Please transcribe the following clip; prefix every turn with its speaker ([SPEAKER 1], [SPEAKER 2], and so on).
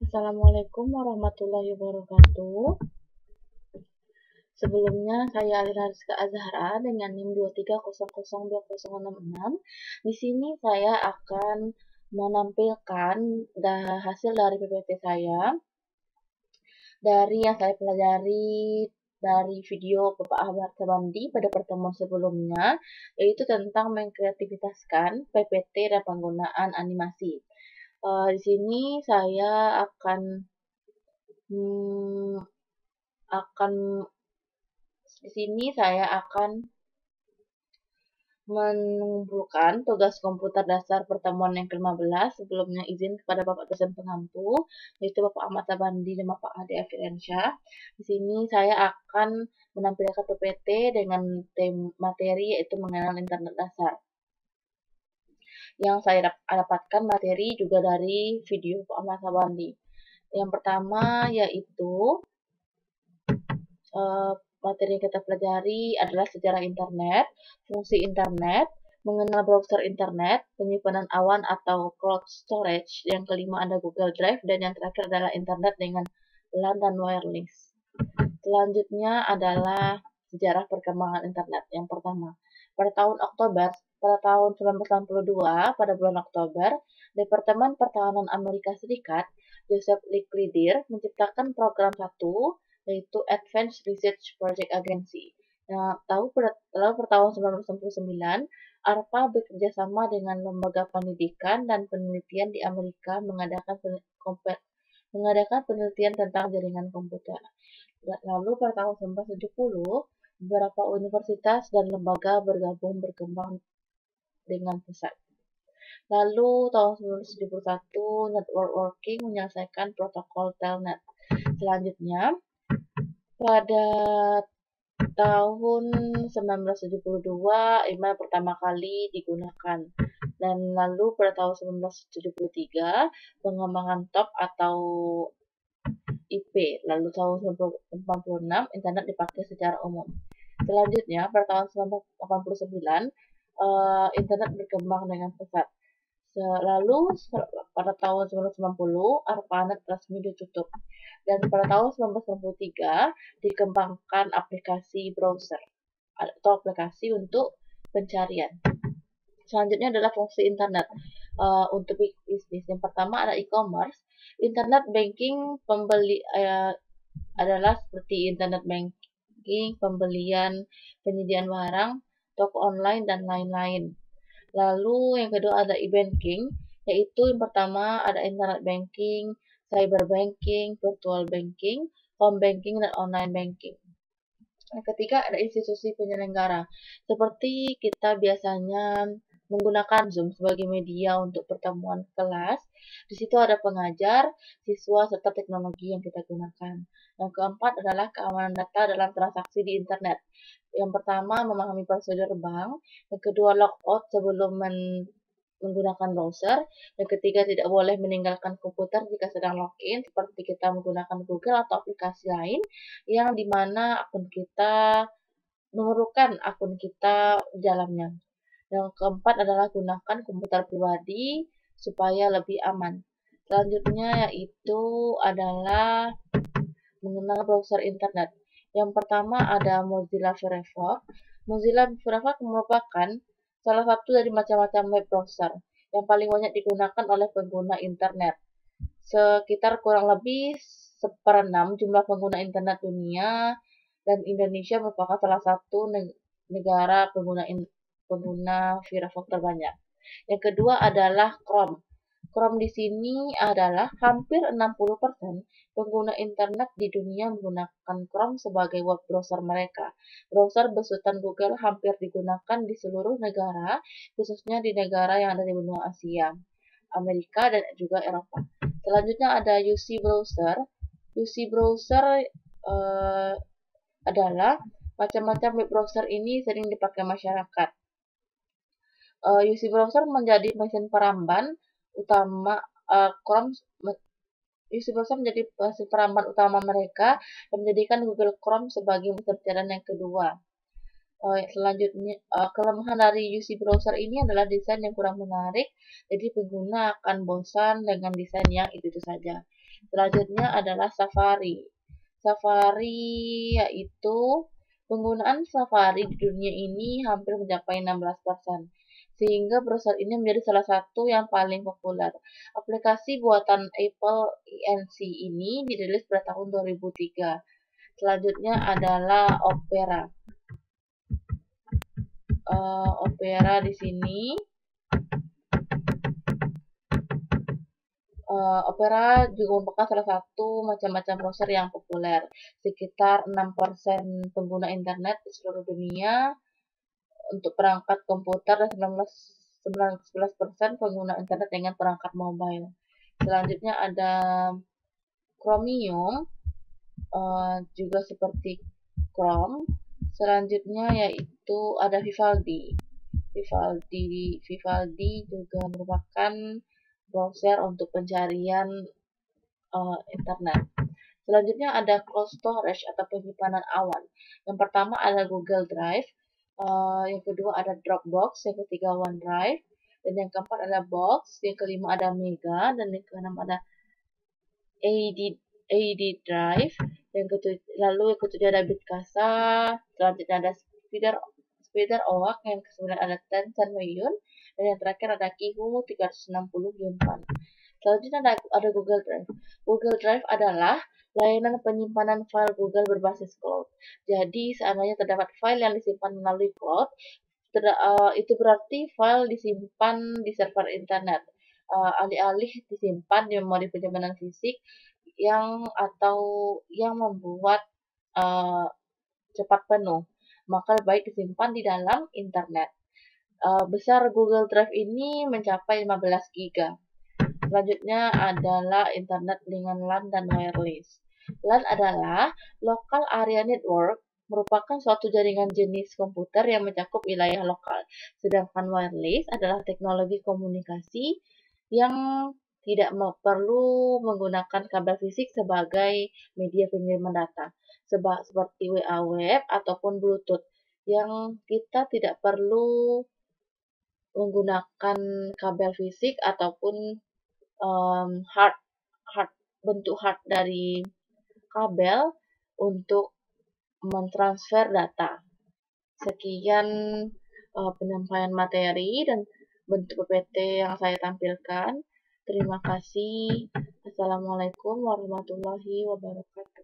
[SPEAKER 1] Assalamualaikum warahmatullahi wabarakatuh. Sebelumnya, saya Alina Rizka Azhara dengan NIM 23002066. Di sini saya akan menampilkan hasil dari PPT saya dari yang saya pelajari dari video Bapak Ahmad Sabandi pada pertemuan sebelumnya, yaitu tentang mengkreativitaskan PPT dan penggunaan animasi. Di sini saya akan hmm, akan di sini saya akan mengumpulkan tugas komputer dasar pertemuan yang ke-15. Sebelumnya izin kepada Bapak dosen pengampu, yaitu Bapak Ahmad Sabandi dan Bapak Ade Afiransyah. Di sini saya akan menampilkan PPT dengan materi yaitu mengenal internet dasar. Yang saya dapatkan materi juga dari video Bapak Ahmad Sabandi. Yang pertama yaitu materi yang kita pelajari adalah sejarah internet, fungsi internet, mengenal browser internet, penyimpanan awan atau cloud storage, yang kelima ada Google Drive, dan yang terakhir adalah internet dengan LAN dan wireless. Selanjutnya adalah sejarah perkembangan internet. Yang pertama, pada tahun 1982, pada bulan Oktober, Departemen Pertahanan Amerika Serikat, Joseph Licklider, menciptakan program satu, yaitu Advanced Research Project Agency. Nah, pada tahun 1999, ARPA bekerja sama dengan lembaga pendidikan dan penelitian di Amerika mengadakan penelitian tentang jaringan komputer. Lalu pada tahun 1970, beberapa universitas dan lembaga berkembang dengan pesat. Lalu tahun 1971, Network Working menyelesaikan protokol Telnet. Selanjutnya, pada tahun 1972, email pertama kali digunakan. Dan lalu pada tahun 1973, pengembangan TOP atau IP. Lalu tahun 1986, internet dipakai secara umum. Selanjutnya, pada tahun 1989, internet berkembang dengan pesat. Lalu pada tahun 1990, ARPANET resmi ditutup. Dan pada tahun 1993 dikembangkan aplikasi browser atau aplikasi untuk pencarian. Selanjutnya adalah fungsi internet untuk bisnis. Yang pertama ada e-commerce. Internet banking adalah seperti internet banking, pembelian, penyediaan barang, toko online, dan lain-lain. Lalu yang kedua ada e-banking, yaitu yang pertama ada internet banking, cyber banking, virtual banking, home banking, dan online banking. Yang ketiga ada institusi penyelenggara, seperti kita biasanya menggunakan Zoom sebagai media untuk pertemuan kelas. Di situ ada pengajar, siswa, serta teknologi yang kita gunakan. Yang keempat adalah keamanan data dalam transaksi di internet. Yang pertama, memahami prosedur bank. Yang kedua, logout sebelum menggunakan browser. Yang ketiga, tidak boleh meninggalkan komputer jika sedang login, seperti kita menggunakan Google atau aplikasi lain, yang dimana memerlukan akun kita di dalamnya. Yang keempat adalah gunakan komputer pribadi supaya lebih aman. Selanjutnya yaitu adalah mengenal browser internet. Yang pertama ada Mozilla Firefox. Mozilla Firefox merupakan salah satu dari macam-macam web browser yang paling banyak digunakan oleh pengguna internet. Sekitar kurang lebih 1/6 jumlah pengguna internet dunia, dan Indonesia merupakan salah satu negara pengguna Firefox terbanyak. Yang kedua adalah Chrome. Chrome di sini adalah hampir 60% pengguna internet di dunia menggunakan Chrome sebagai web browser mereka. Browser besutan Google hampir digunakan di seluruh negara, khususnya di negara yang ada di benua Asia, Amerika, dan juga Eropa. Selanjutnya ada UC Browser. UC Browser adalah macam-macam web browser ini sering dipakai masyarakat. UC Browser menjadi mesin peramban utama Chrome. UC Browser menjadi mesin peramban utama mereka dan menjadikan Google Chrome sebagai mesin pencarian yang kedua. Selanjutnya, kelemahan dari UC Browser ini adalah desain yang kurang menarik, jadi pengguna akan bosan dengan desain yang itu saja. Selanjutnya adalah Safari. Safari yaitu penggunaan Safari di dunia ini hampir mencapai 16%, sehingga browser ini menjadi salah satu yang paling populer. Aplikasi buatan Apple Inc. ini dirilis pada tahun 2003. Selanjutnya adalah Opera. Opera di sini Opera juga merupakan salah satu macam-macam browser yang populer. Sekitar 6% pengguna internet di seluruh dunia untuk perangkat komputer dan 11% pengguna internet dengan perangkat mobile. Selanjutnya ada Chromium, juga seperti Chrome. Selanjutnya yaitu ada Vivaldi. Vivaldi juga merupakan browser untuk pencarian internet. Selanjutnya ada cloud storage atau penyimpanan awan. Yang pertama ada Google Drive, yang kedua ada Dropbox, yang ketiga OneDrive, dan yang keempat ada Box, yang kelima ada Mega, dan yang keenam ada AD Drive, lalu yang ketujuh ada Bitcasa, selanjutnya ada Spider Oak, yang kesembilan ada Tencent Meiyun, dan yang terakhir ada Qihoo 360 Yunpan. Selanjutnya ada Google Drive. Google Drive adalah layanan penyimpanan file Google berbasis cloud. Jadi, seandainya terdapat file yang disimpan melalui cloud, itu berarti file disimpan di server internet. Alih-alih disimpan di memori penyimpanan fisik yang membuat cepat penuh, maka lebih baik disimpan di dalam internet. Besar Google Drive ini mencapai 15 GB. Selanjutnya adalah internet dengan LAN dan wireless. LAN adalah Local Area Network, merupakan suatu jaringan jenis komputer yang mencakup wilayah lokal. Sedangkan wireless adalah teknologi komunikasi yang tidak perlu menggunakan kabel fisik sebagai media pengiriman data, seperti WA web ataupun Bluetooth, yang kita tidak perlu menggunakan kabel fisik ataupun bentuk hard dari kabel untuk mentransfer data. Sekian penyampaian materi dan bentuk PPT yang saya tampilkan. Terima kasih. Assalamualaikum warahmatullahi wabarakatuh.